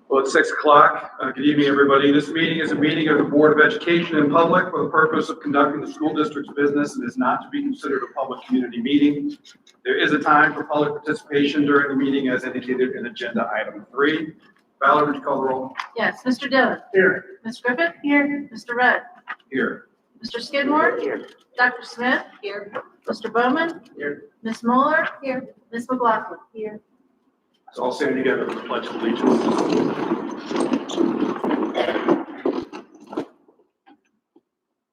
Well, it's 6 o'clock. Good evening, everybody. This meeting is a meeting of the Board of Education in public for the purpose of conducting the school district's business and is not to be considered a public community meeting. There is a time for public participation during the meeting as indicated in agenda item 3. Valerie, would you call the roll? Yes, Mr. Dillon. Here. Ms. Griffith. Here. Mr. Rudd. Here. Mr. Skidmore. Here. Dr. Smith. Here. Mr. Bowman. Here. Ms. Mueller. Here. Ms. McLaughlin. Here. Let's all stand together for the Pledge of Allegiance.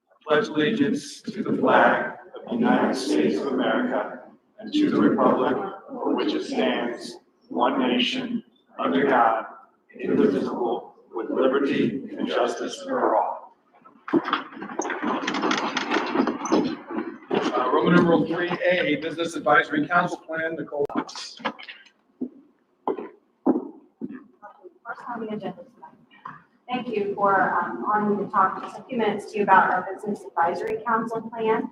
I pledge allegiance to the flag of the United States of America and to the republic for which it stands, one nation, under God, indivisible, with liberty and justice for all. Roman numeral 3A, Business Advisory Council Plan, Nicole. First on the agenda tonight. Thank you for allowing me to talk just a few minutes to you about our Business Advisory Council plan.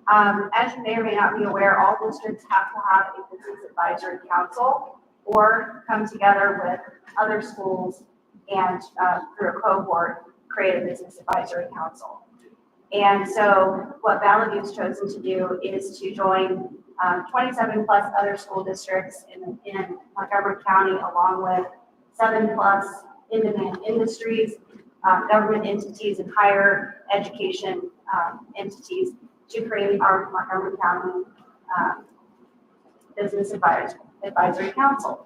As you may or may not be aware, all districts have to have a Business Advisory Council or come together with other schools and through a cohort create a Business Advisory Council. And so what Valley View's chosen to do is to join 27 plus other school districts in Montgomery County, along with 7 plus in-demand industries, government entities, and higher education entities to create our Montgomery County Business Advisory Council.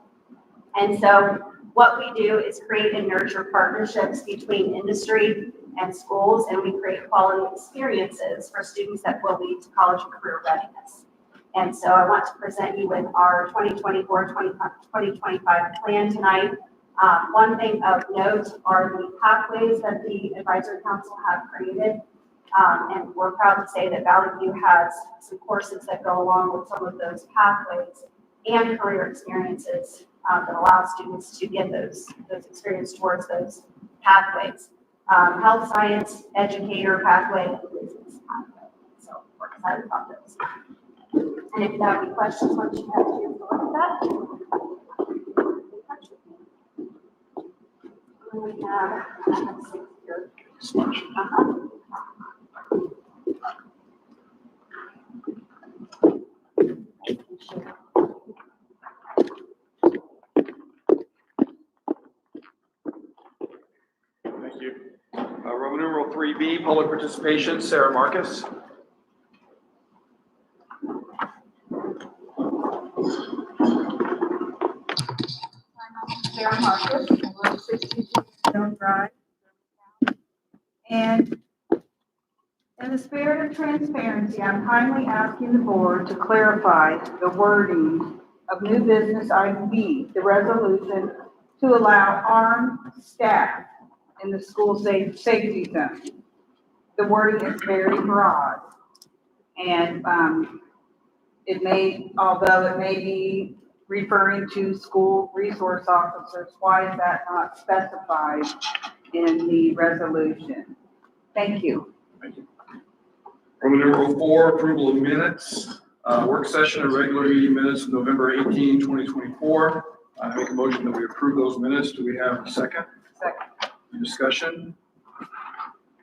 And so what we do is create and nurture partnerships between industry and schools, and we create quality experiences for students that will lead to college and career readiness. And so I want to present you with our 2024-2025 plan tonight. One thing of note are the pathways that the Advisory Council have created. And we're proud to say that Valley View has some courses that go along with some of those pathways and career experiences that allow students to get those experience towards those pathways. Health science, educator pathway, and business pathway. So we're excited about those. And if you have any questions, once you have to look at that, we have, let's see here. Smart. Thank you. Roman numeral 3B, public participation, Sarah Marcus. Sarah Marcus, 162 Stone Drive. And in the spirit of transparency, I'm kindly asking the board to clarify the wording of new business item B, the resolution to allow armed staff in the school safety zone. The wording is very broad. And although it may be referring to school resource officers, why is that not specified in the resolution? Thank you. Thank you. Roman numeral 4, approval of minutes, work session and regular meeting minutes of November 18, 2024. I make a motion that we approve those minutes. Do we have a second? Second. Any discussion?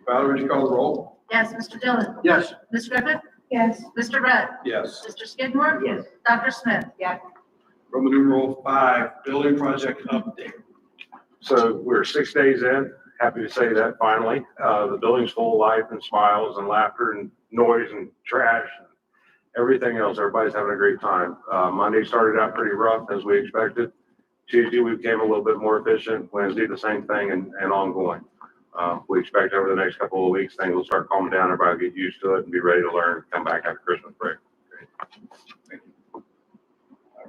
Valerie, would you call the roll? Yes, Mr. Dillon. Yes. Ms. Griffith. Yes. Mr. Rudd. Yes. Mr. Skidmore. Yes. Dr. Smith. Yes. Roman numeral 5, building project update. So we're 6 days in. Happy to say that finally. The building's full of life and smiles and laughter and noise and trash and everything else. Everybody's having a great time. Monday started out pretty rough as we expected. Tuesday we became a little bit more efficient. Wednesday the same thing and ongoing. We expect over the next couple of weeks things will start calming down. Everybody will get used to it and be ready to learn. Come back after Christmas break.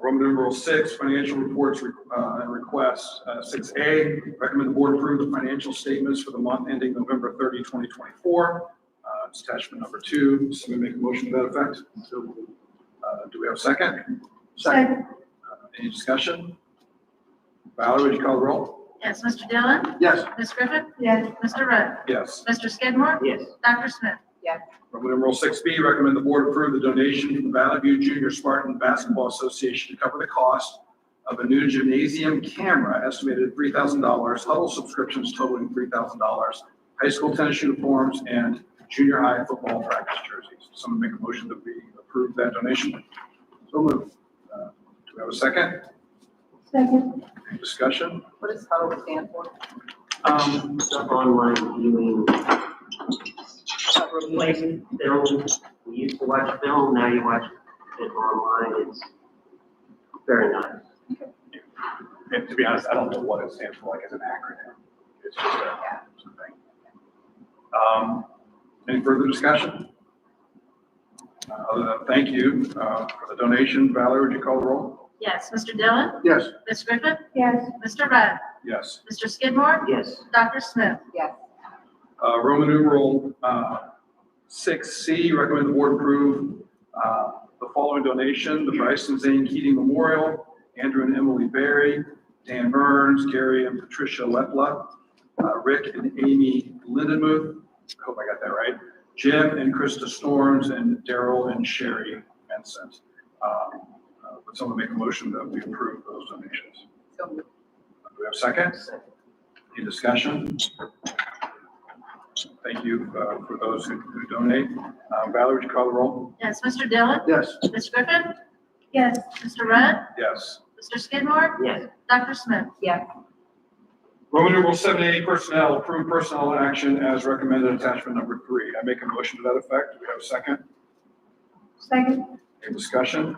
Roman numeral 6, financial reports and requests. 6A, recommend the board approve the financial statements for the month ending November 30, 2024. It's attachment number 2. Somebody make a motion to that effect? Do we have a second? Second. Any discussion? Valerie, would you call the roll? Yes, Mr. Dillon? Yes. Ms. Griffin? Yes. Mr. Rudd? Yes. Mr. Skidmore? Yes. Dr. Smith? Roman numeral 6B, recommend the board approve the donation from the Valley View Junior Spartan Basketball Association to cover the cost of a new gymnasium camera estimated at $3,000, huddle subscriptions totaling $3,000, high school tennis uniforms, and junior high football practice jerseys. Someone make a motion that we approve that donation. So moved. Do we have a second? Second. Any discussion? What does HUDL stand for? Stuff online viewing, replacing film. We used to watch film, now you watch it online. It's very nice. And to be honest, I don't know what it stands for, like as an acronym. It's just a thing. Any further discussion? Other than thank you for the donation. Valerie, would you call the roll? Yes, Mr. Dillon? Yes. Ms. Griffin? Yes. Mr. Rudd? Yes. Mr. Skidmore? Yes. Dr. Smith? Roman numeral 6C, recommend the board approve the following donation: the Bryson Zane Keating Memorial, Andrew and Emily Berry, Dan Burns, Gary and Patricia Lepla, Rick and Amy Lindenmuth, hope I got that right, Jim and Krista Storms, and Daryl and Sherry Vincent. Would someone make a motion that we approve those donations? Do we have a second? Any discussion? Thank you for those who donate. Valerie, would you call the roll? Yes, Mr. Dillon? Yes. Ms. Griffin? Yes. Mr. Rudd? Yes. Mr. Skidmore? Yes. Dr. Smith? Roman numeral 7A, personnel, approve personnel action as recommended, attachment number 3. I make a motion to that effect. Do we have a second? Second. Any discussion?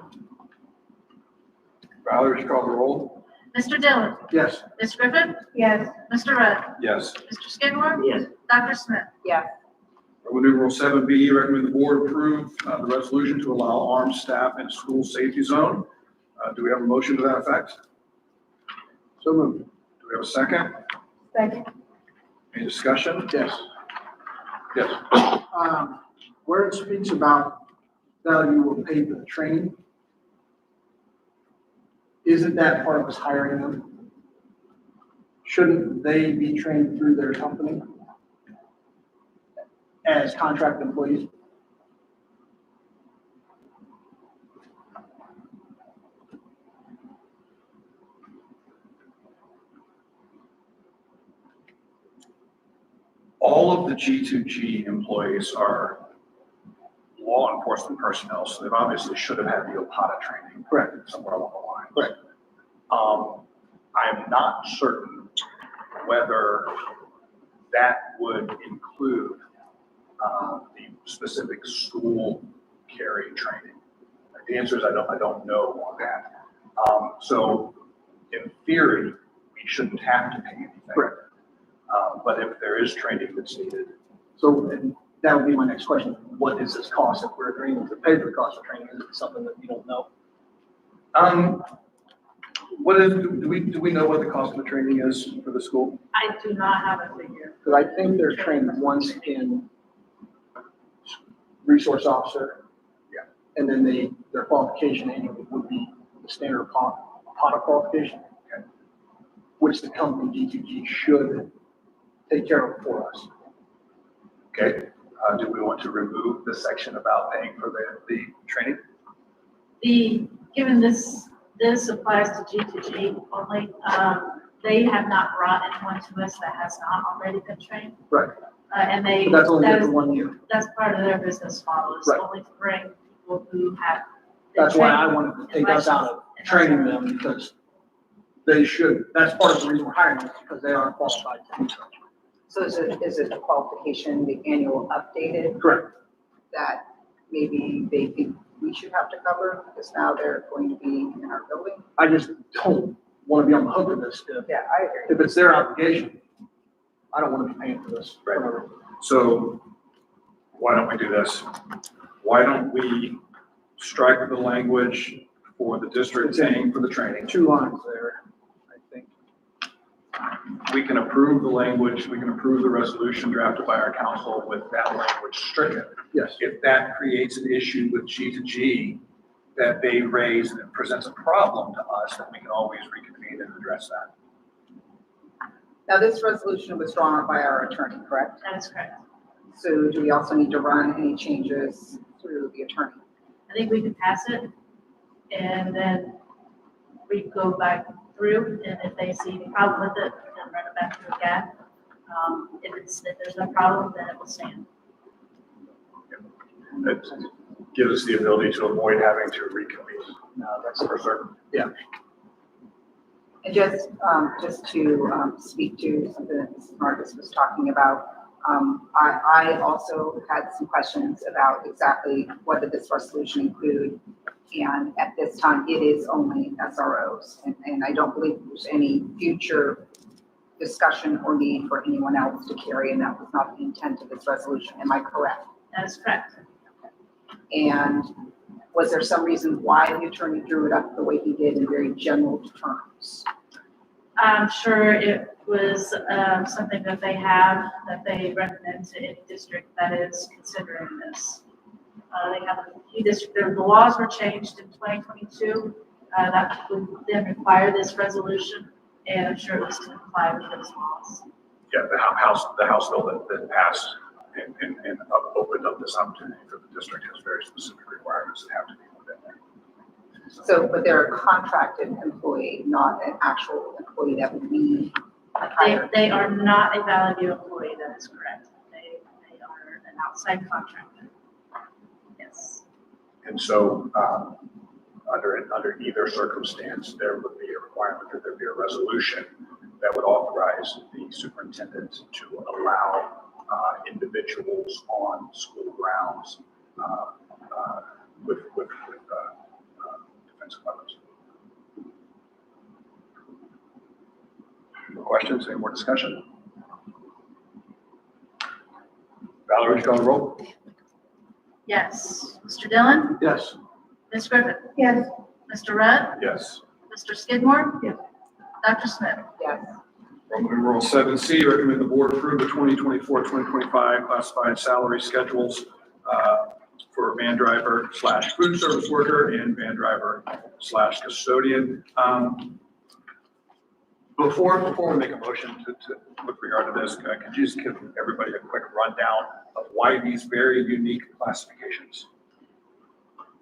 Valerie, would you call the roll? Mr. Dillon? Yes. Ms. Griffin? Yes. Mr. Rudd? Yes. Mr. Skidmore? Yes. Dr. Smith? Roman numeral 7B, recommend the board approve the resolution to allow armed staff in school safety zone. Do we have a motion to that effect? So moved. Do we have a second? Second. Any discussion? Yes. Yes. Where it speaks about value will pay for the training, isn't that part of us hiring them? Shouldn't they be trained through their company as contract employees? All of the G2G employees are law enforcement personnel, so they obviously should have had the OPATA training. Correct. Somewhere along the line. Correct. I'm not certain whether that would include the specific school carry training. The answer is I don't know on that. So in theory, we shouldn't have to pay anything. Correct. But if there is training that's needed, So, and that would be my next question. What does this cost if we're agreeing to pay for the cost of training? Is it something that you don't know? what is, do we know what the cost of the training is for the school? I do not have a figure. Because I think they're trained once in resource officer. Yeah. And then their qualification annually would be the standard PATA qualification. Okay. Which the company G2G should take care of for us. Okay, do we want to remove the section about paying for the training? Given this applies to G2G only, they have not brought anyone to us that has not already been trained. Right. And they, But that's only that good is, for 1 year. that's part of their business model, is Right. only to bring people who have. been That's why I trained wanted to and take us out licensed of in training other- them because they should, that's part of the reason we're hiring them, because they are qualified to do so. So is it a qualification, the annual updated, Correct. that maybe they think we should have to cover, because now they're going to be in our building? I just don't want to be on the hook of this. Yeah, I agree. If it's their obligation, I don't want to be paying for this. Right. So why don't we do this? Why don't we strike the language for the district paying for the training. 2 lines there, I think. We can approve the language, we can approve the resolution drafted by our council with that language stricken. Yes. If that creates an issue with G2G that they raise and it presents a problem to us, then we can always reconvene and address that. Now, this resolution was drawn up by our attorney, correct? That is correct. So do we also need to run any changes through the attorney? I think we can pass it and then we go back through, and if they see any problem with it, then run it back through again. If there's no problem, then it will stand. It gives us the ability to avoid having to reconvene. No, that's For certain. Yeah. And just to speak to something that Mrs. Marcus was talking about, I also had some questions about exactly what did this resolution include. And at this time, it is only SROs. And I don't believe there's any future discussion or need for anyone else to carry, and that was not the intent of this resolution. Am I correct? That is correct. And was there some reason why the attorney drew it up the way he did in very general terms? I'm sure it was something that they recommend to any district that is considering this. They have a few districts, the laws were changed in 2022. That would then require this resolution, and I'm sure it was to comply with those laws. Yeah, the House bill that passed and opened up this opportunity for the district has very specific requirements that have to be within there. So, but they're a contracted employee, not an actual employee that would be hired. They are not a Valley View employee, that is correct. They are an outside contractor. Yes. And so, under either circumstance, there would be a requirement that there be a resolution that would authorize the superintendent to allow individuals on school grounds with defensive weapons. More questions, any more discussion? Valerie, would you call the roll? Yes. Mr. Dillon? Yes. Ms. Griffin? Yes. Mr. Rudd? Yes. Mr. Skidmore? Yes. Dr. Smith? Yes. Roman numeral 7C, recommend the board approve the 2024-2025 classified salary schedules for van driver / food service worker and van driver / custodian. Before we make a motion with regard to this, could you just give everybody a quick rundown of why these very unique classifications?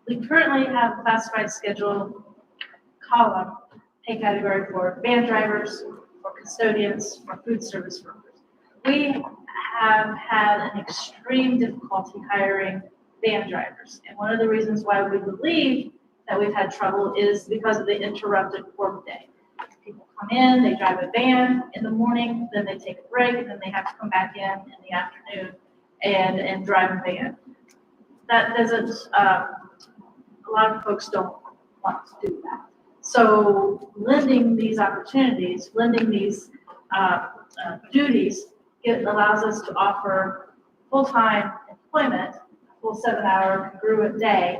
We currently have a classified schedule column, pay category for van drivers, for custodians, for food service workers. We have had an extreme difficulty hiring van drivers. And one of the reasons why we believe that we've had trouble is because of the interrupted work day. People come in, they drive a van in the morning, then they take a break, and then they have to come back in the afternoon and drive a van. That doesn't, a lot of folks don't want to do that. So lending these opportunities, lending these duties, it allows us to offer full-time employment, a full 7-hour congruent day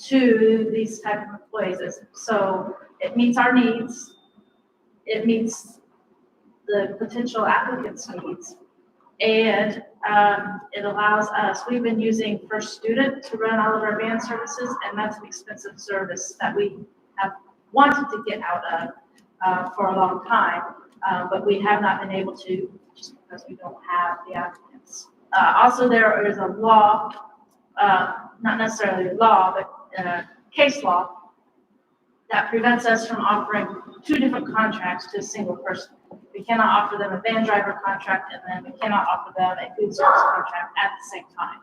to these type of employees. So it meets our needs, it meets the potential applicants' needs, and it allows us, we've been using First Student to run all of our van services, and that's an expensive service that we have wanted to get out of for a long time, but we have not been able to just because we don't have the applicants. Also, there is a law, not necessarily law, but case law that prevents us from offering 2 different contracts to a single person. We cannot offer them a van driver contract, and then we cannot offer them a food service contract at the same time.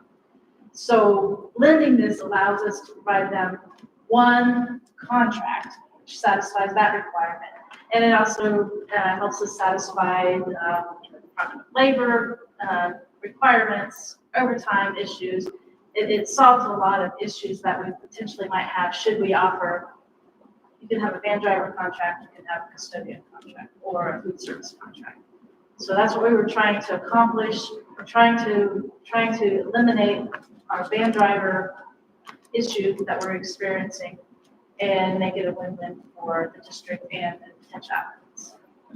So lending this allows us to provide them one contract, which satisfies that requirement. And it also helps us satisfy Department of Labor requirements, overtime issues. It solves a lot of issues that we potentially might have should we offer. You can have a van driver contract, you can have a custodian contract, or a food service contract. So that's what we were trying to accomplish. We're trying to eliminate our van driver issue that we're experiencing and make it a win-win for the district and the potential applicants.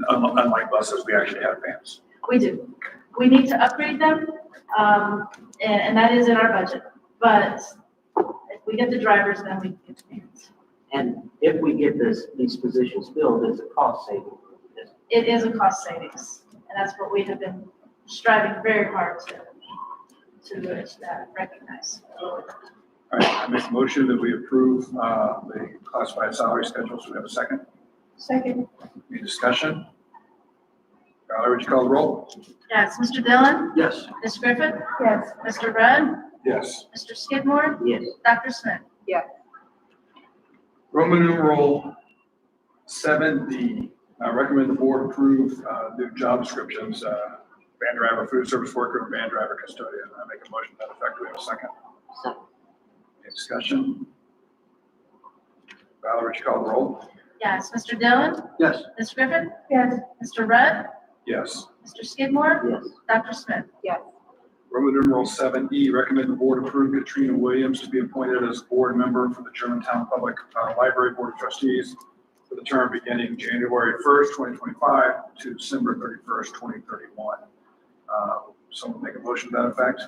Unlike buses, we actually have vans. We do. We need to upgrade them, and that is in our budget. But if we get the drivers, then we can get the vans. And if we get these positions filled, it's a cost saving. It is a cost savings, and that's what we have been striving very hard to recognize. All right, I make a motion that we approve the classified salary schedules. Do we have a second? Second. Any discussion? Valerie, would you call the roll? Yes, Mr. Dillon? Yes. Ms. Griffin? Yes. Mr. Rudd? Yes. Mr. Skidmore? Yes. Dr. Smith? Roman numeral 7D, recommend the board approve new job descriptions, van driver, food service worker, and van driver custodian. I make a motion to that effect. Do we have a second? Second. Any discussion? Valerie, would you call the roll? Yes, Mr. Dillon? Yes. Ms. Griffin? Yes. Mr. Rudd? Yes. Mr. Skidmore? Yes. Dr. Smith? Roman numeral 7E, recommend the board approve Katrina Williams to be appointed as board member for the Germantown Public Library Board of Trustees for the term beginning January 1st, 2025 to December 31st, 2031. Someone make a motion to that effect?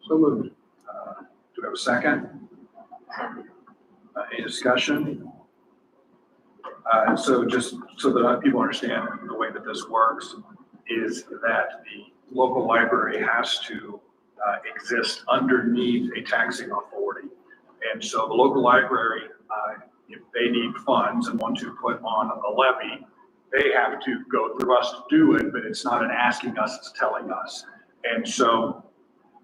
So moved. Do we have a second? Any discussion? So just so that people understand the way that this works is that the local library has to exist underneath a taxing authority. And so the local library, if they need funds and want to put on a levy, they have to go through us to do it, but it's not an asking us, it's telling us. And so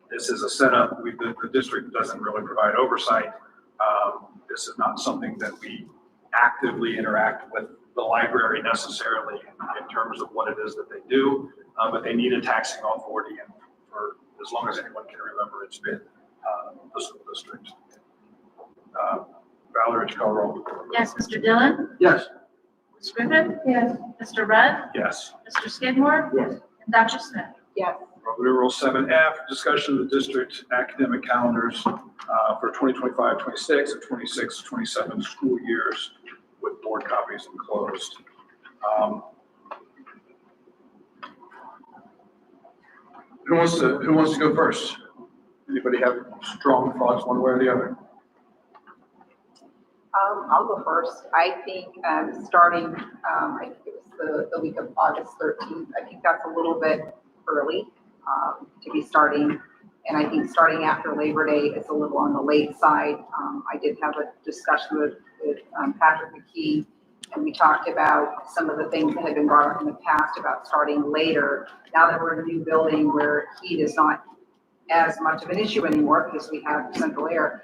this is a setup, the district doesn't really provide oversight. This is not something that we actively interact with the library necessarily in terms of what it is that they do, but they need a taxing authority, and for as long as anyone can remember, it's been the school district. Valerie, would you call roll? Yes, Mr. Dillon? Yes. Ms. Griffin? Yes. Mr. Rudd? Yes. Mr. Skidmore? Yes. And Dr. Smith? Roman numeral 7F, discussion of the district academic calendars for 2025-26 and 26-27 school years with board copies enclosed. Who wants to go first? Anybody have strong thoughts one way or the other? I'll go first. I think starting, I think it was the week of August 13th, I think that's a little bit early to be starting. And I think starting after Labor Day is a little on the late side. I did have a discussion with Patrick McKee, and we talked about some of the things that had been brought up in the past about starting later. Now that we're in a new building where heat is not as much of an issue anymore because we have central air,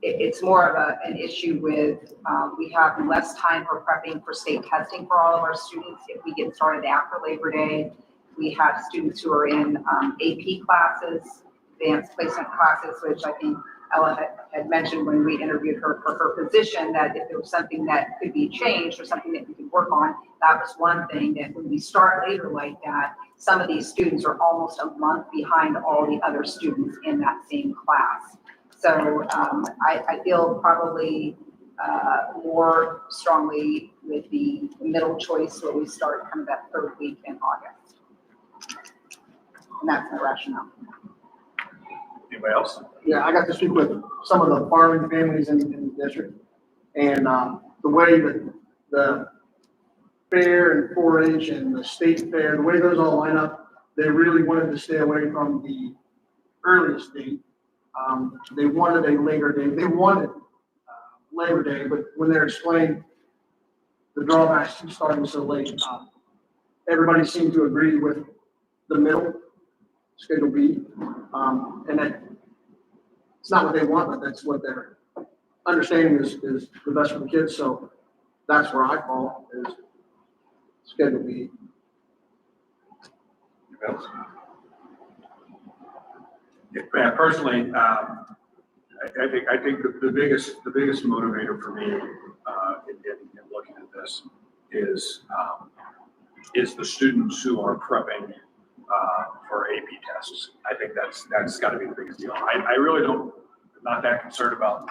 it's more of an issue with, we have less time for prepping for state testing for all of our students if we get started after Labor Day. We have students who are in AP classes, advanced placement classes, which I think Ella had mentioned when we interviewed her for her position, that if there was something that could be changed or something that we could work on, that was one thing. That when we start later like that, some of these students are almost a month behind all the other students in that same class. So I feel probably more strongly with the middle choice where we start kind of that third week in August. And that's my rationale. Anybody else? Yeah, I got to speak with some of the farming families in the district, and the way that the fair and 4-H and the state fair, the way those all line up, they really wanted to stay away from the earliest date. They wanted a later date. They wanted Labor Day, but when they're explained the drawbacks to starting so late, everybody seemed to agree with the middle, Schedule B, and that it's not what they want, but that's what their understanding is the best for the kids. So that's where I fall, is Schedule B. Anybody else? Yeah, personally, I think the biggest motivator for me in looking at this is the students who are prepping for AP tests. I think that's got to be the biggest deal. I really I'm not that concerned about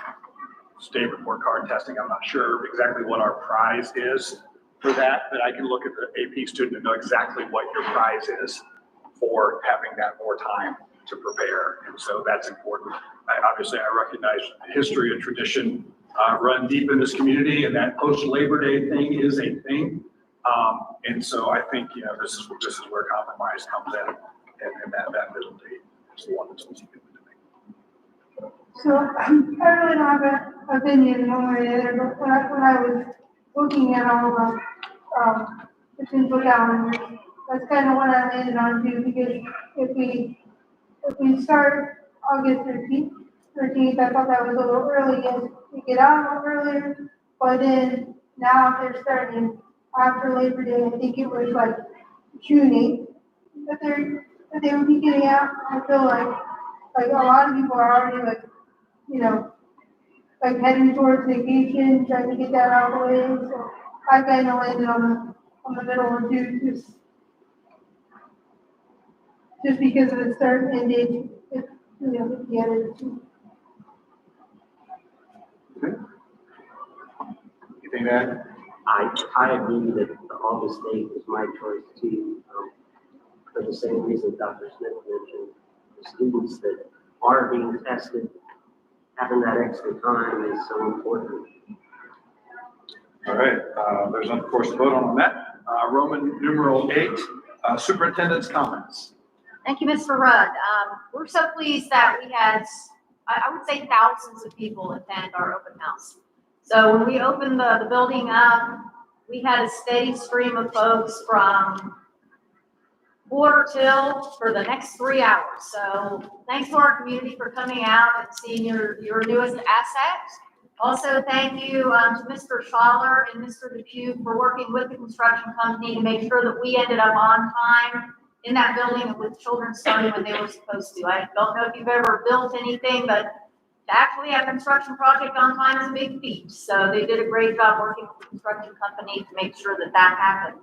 state report card testing. I'm not sure exactly what our prize is for that, but I can look at the AP student and know exactly what your prize is for having that more time to prepare. And so that's important. Obviously, I recognize history and tradition run deep in this community, and that post-Labor Day thing is a thing. And so I think, this is where compromise comes in, and that middle date is the one that's most important to me. So I really don't have an opinion one way or the other, but when I was looking at all the potential calendars, that's kind of what I landed on too, because if we start August 13th, I thought that was a little early, yes, we get out a little earlier, but then now they're starting after Labor Day. I think it was like June 8th that they would be getting out. I feel like a lot of people are already like, like heading towards vacation, trying to get that out of the way. So I kind of landed on the middle of June, just because of the start and end date, if the other two. Anything to add? I agree that the August date is my choice too, for the same reason Dr. Smith mentioned. The students that are being tested, having that extra time is so important. All right, there's of course a vote on that. Roman numeral 8, superintendent's comments. Thank you, Mr. Rudd. We're so pleased that we had, I would say, thousands of people attend our open house. So when we opened the building up, we had a steady stream of folks from Border Till for the next 3 hours. So thanks to our community for coming out and seeing your newest asset. Also, thank you to Mr. Schaller and Mr. Depew for working with the construction company to make sure that we ended up on time in that building with children starting when they were supposed to. I don't know if you've ever built anything, but to actually have a construction project on time is a big feat. So they did a great job working with the construction company to make sure that happened.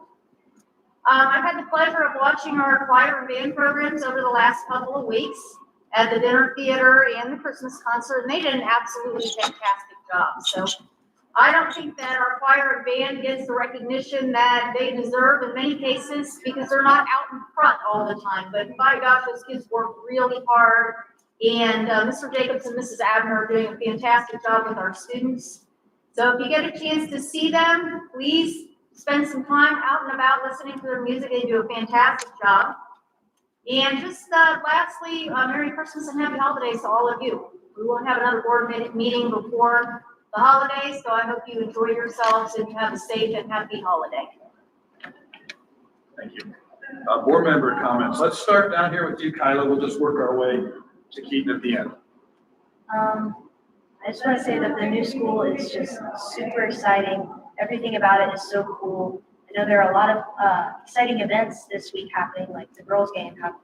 I've had the pleasure of watching our choir and band programs over the last couple of weeks at the dinner theater and the Christmas concert, and they did an absolutely fantastic job. So I don't think that our choir and band gets the recognition that they deserve in many cases because they're not out in front all the time. But by gosh, those kids work really hard. And Mr. Jacobs and Mrs. Abner are doing a fantastic job with our students. So if you get a chance to see them, please spend some time out and about listening to their music. They do a fantastic job. And just lastly, Merry Christmas and Happy Holidays to all of you. We won't have another board meeting before the holidays, so I hope you enjoy yourselves and you have a safe and happy holiday. Thank you. Board member comments. Let's start down here with you, Kyla. We'll just work our way to Keaton at the end. I just want to say that the new school is just super exciting. Everything about it is so cool. I know there are a lot of exciting events this week happening, like the girls' game have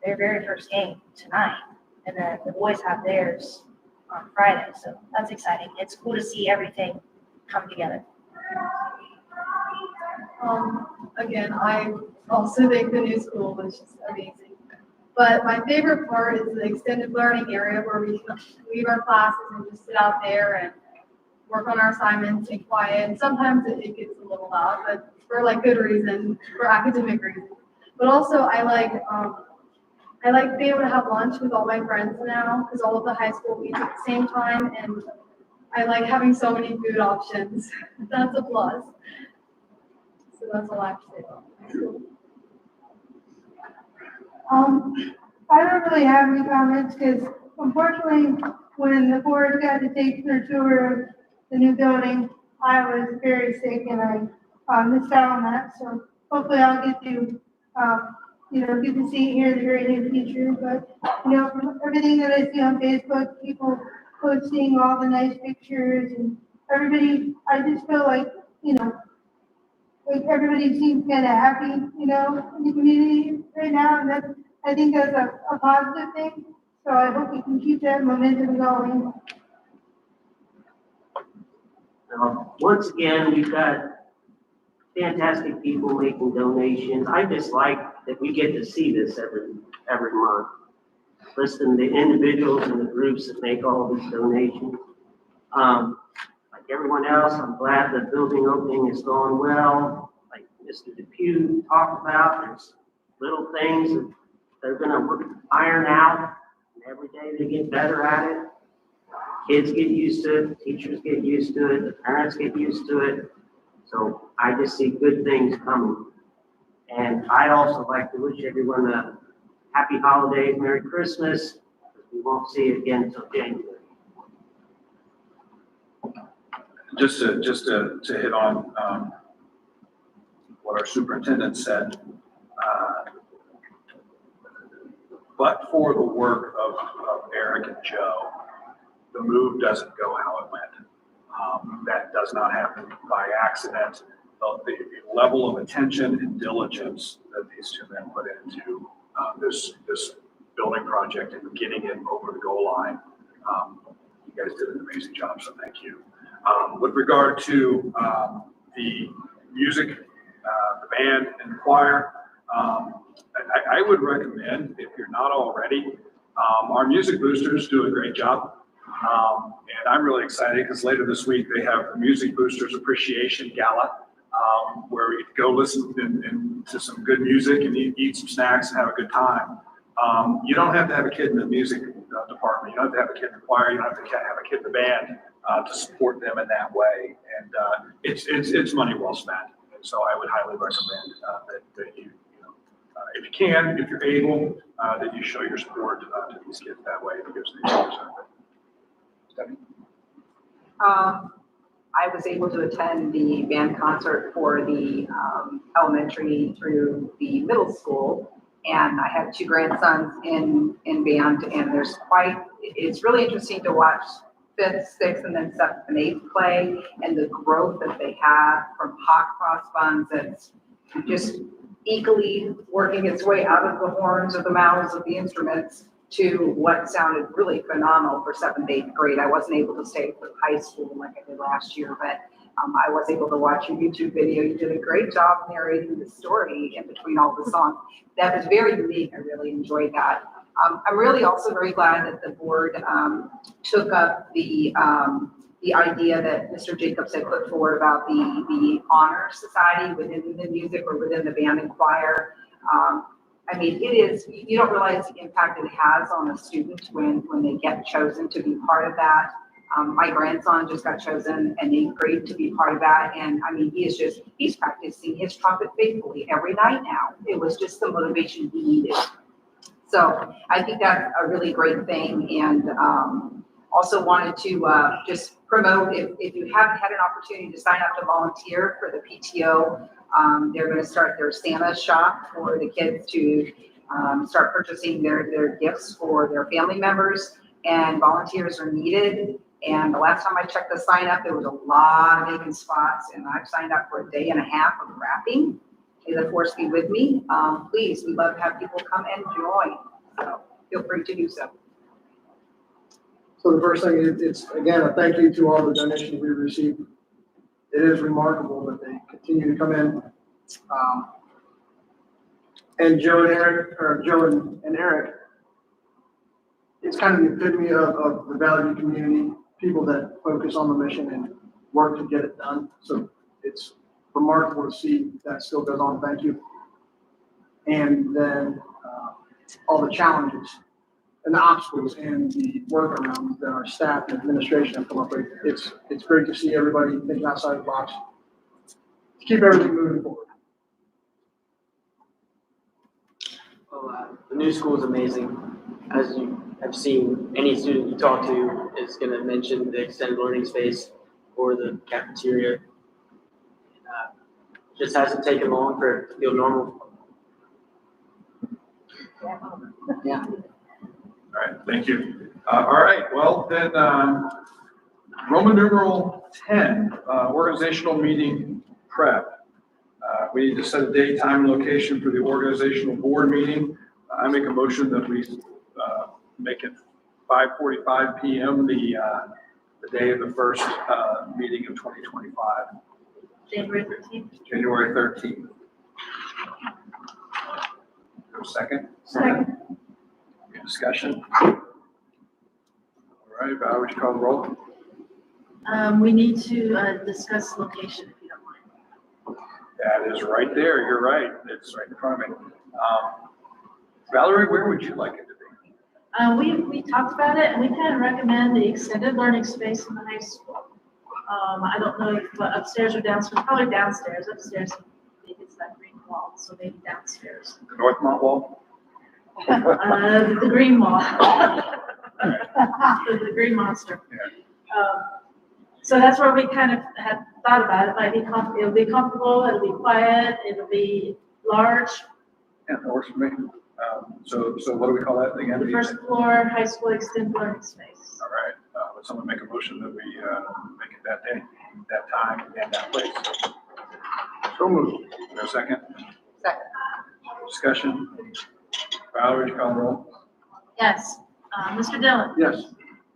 their very first game tonight, and then the boys have theirs on Friday. So that's exciting. It's cool to see everything come together. Again, I also think the new school was just amazing. But my favorite part is the extended learning area where we can leave our classes and just sit out there and work on our assignments and quiet. And sometimes it gets a little loud, but for like good reason, for academic reasons. But also I like being able to have lunch with all my friends now because all of the high school meets at the same time, and I like having so many food options. That's a plus. So that's all I have to say about high school. I don't really have any comments because unfortunately, when the board got to take their tour of the new building, I was very sick and I missed out on that. So hopefully I'll get to, get to see it here in the very near future. But, from everything that I see on Facebook, people posting all the nice pictures and everybody, I just feel like, like everybody seems kind of happy, in the community right now, and I think that's a positive thing. So I hope we can keep that momentum going. Once again, we've got fantastic people making donations. I just like that we get to see this every month. Listen to the individuals and the groups that make all these donations. Like everyone else, I'm glad the building opening is going well. Like Mr. Depew talked about, there's little things that they're gonna iron out, and every day they get better at it. Kids get used to it, teachers get used to it, the parents get used to it. So I just see good things coming. And I'd also like to wish everyone a happy holidays, Merry Christmas. We won't see you again until January. Just to hit on, what our superintendent said, but for the work of Eric and Joe, the move doesn't go how it went. That does not happen by accident. The level of attention and diligence that these two men put into this building project and getting it over the goal line, you guys did an amazing job, so thank you. With regard to the music, the band and the choir, I would recommend, if you're not already, our music boosters do a great job. And I'm really excited because later this week they have the Music Boosters Appreciation Gala, where we go listen to some good music and eat some snacks and have a good time. You don't have to have a kid in the music department. You don't have to have a kid in the choir. You don't have to have a kid in the band to support them in that way. And it's money well spent. And so I would highly recommend that you if you can, if you're able, that you show your support to these kids that way because they deserve it. Stephanie? I was able to attend the band concert for the elementary through the middle school, and I have two grandsons in band, and it's really interesting to watch 5th, 6th, and then 7th and 8th play, and the growth that they have from hot cross buns that's just equally working its way out of the horns or the mouths of the instruments to what sounded really phenomenal for 7th, 8th grade. I wasn't able to stay for high school like I did last year, but I was able to watch your YouTube video. You did a great job narrating the story in between all the songs. That was very unique. I really enjoyed that. I'm really also very glad that the board took up the idea that Mr. Jacobs had put forward about the honor society within the music or within the band and choir. I mean, you don't realize the impact it has on a student when they get chosen to be part of that. My grandson just got chosen in 8th grade to be part of that. And I mean, he's practicing his trumpet faithfully every night now. It was just the motivation he needed. So I think that's a really great thing. And also wanted to just promote, if you haven't had an opportunity to sign up to volunteer for the PTO, they're going to start their Santa shop for the kids to start purchasing their gifts for their family members, and volunteers are needed. And the last time I checked the sign up, there was a lot of vacant spots, and I've signed up for a day and a half of wrapping. May the force be with me. Please, we'd love to have people come and join. So feel free to do so. So the first thing is, it's again, a thank you to all the donations we received. It is remarkable that they continue to come in. And Joe and Eric, it's kind of the epitome of the Valley View community, people that focus on the mission and work to get it done. So it's remarkable to see that still goes on. Thank you. And then all the challenges and the obstacles and the workarounds that our staff and administration have come up with. It's great to see everybody thinking outside the box to keep everything moving forward. Well, the new school is amazing. As you have seen, any student you talk to is going to mention the extended learning space or the cafeteria. Just hasn't taken long for it to feel normal. Yeah. All right, thank you. All right, well, then, Roman numeral 10, organizational meeting prep. We need to set a date, time, and location for the organizational board meeting. I make a motion that we make it 5:45 p.m. the day of the first meeting of 2025. January 13th. January 13th. Second? Second. Any discussion? All right, Val, would you call the roll? We need to discuss location, if you don't mind. That is right there, you're right, it's right in front of me. Valerie, where would you like it to be? We talked about it, and we kind of recommend the extended learning space in the high school. I don't know if upstairs or downstairs, probably downstairs. Upstairs, maybe it's that green wall, so maybe downstairs. The Northmont wall? The green wall. The green monster. So that's where we kind of had thought about it. It'll be comfortable, it'll be quiet, it'll be large. Yeah, that works for me. So what do we call that again? The first floor, high school extended learning space. All right, would someone make a motion that we, make it that day, that time, and that place? So moved. Is there a second? Second. Discussion? Valerie, would you call the roll? Yes. Mr. Dillon? Yes.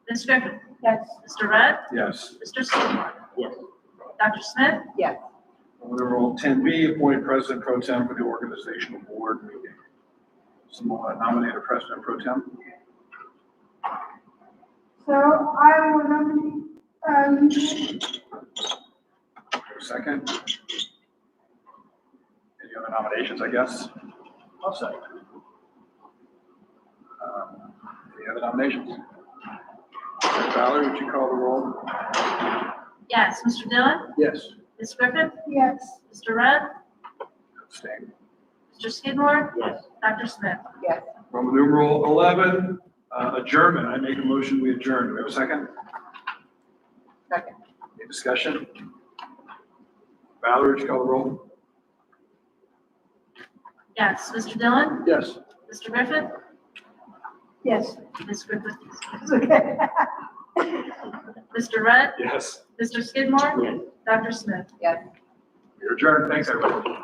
Ms. Griffin? Yes. Mr. Rudd? Yes. Mr. Seymour? Yes. Dr. Smith? Yes. Order roll 10B, appointed president pro tem for the organizational board meeting. Someone nominate a president pro tem? So I will nominate, Second? Any other nominations, I guess? I'll second. Any other nominations? Valerie, would you call the roll? Yes. Mr. Dillon? Yes. Ms. Griffin? yes. Mr. Rudd? Abstain. Mr. Skidmore? Yes. Dr. Smith? Yes. Roman numeral 11, adjournment. I make a motion, we adjourn. Do we have a second? Second. Any discussion? Valerie, would you call the roll? Yes. Mr. Dillon? Yes. Mr. Griffin? Yes. Ms. Griffin? It's okay. Mr. Rudd? Yes. Mr. Skidmore? Yes. Dr. Smith? Yes. We're adjourned. Thanks, everybody.